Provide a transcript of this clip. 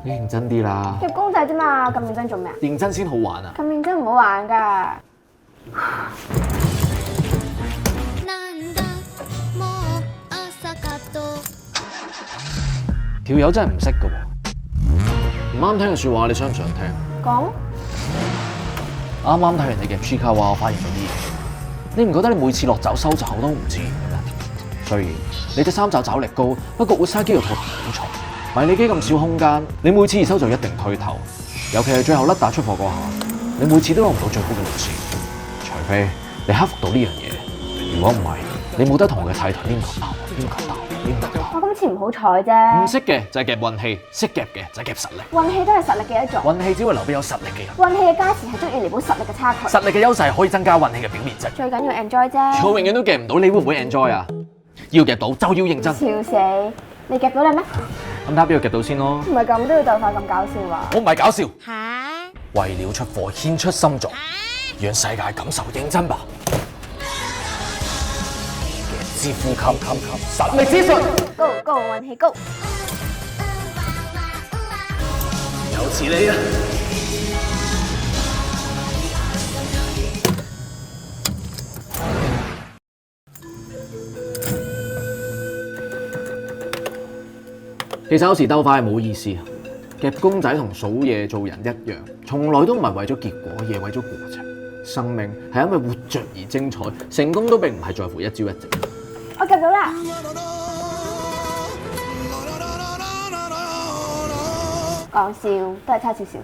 你認真啲啦，夾公仔啫嘛，咁認真做咩啊？認真先好玩啊！咁認真唔好玩㗎。條友真係唔識㗎喎，唔啱聽嘅説話，你想唔想聽？講。啱啱睇完你嘅 P 卡話，我發現咗啲嘢。你唔覺得你每次落爪收爪都唔自然嘅咩？雖然你隻三爪爪力高，不過活塞肌肉套好重，迷你肌咁少空間，你每次移收就一定推頭。尤其係最後甩打出貨嗰下，你每次都攞唔到最高嘅路線。除非你克服到呢樣嘢，如果唔係，你冇得同我嘅泰坦黏球鬥，黏球鬥，黏球鬥。我今次唔好彩啫。唔識嘅就係夾運氣，識夾嘅就係夾實力。運氣都係實力嘅一種。運氣只會留俾有實力嘅人。運氣嘅加持係足以彌補實力嘅差距。實力嘅優勢可以增加運氣嘅表面值。最緊要 enjoy 啫。我永遠都夾唔到，你會唔會 enjoy 啊？要夾到就要認真。笑死！你夾到你咩？咁睇下邊個夾到先咯。唔係咁都要鬥快咁搞笑啊！我唔係搞笑。為了出貨獻出心臟，讓世界感受認真吧。之呼吸，實力之訊。高高運氣高。有似你啊！其實有時鬥快係冇意思，夾公仔同數嘢做人一樣，從來都唔係為咗結果，而係為咗過程。生命係因為活着而精彩，成功都並唔係在乎一朝一夕。我夾到啦！講笑，都係差少少。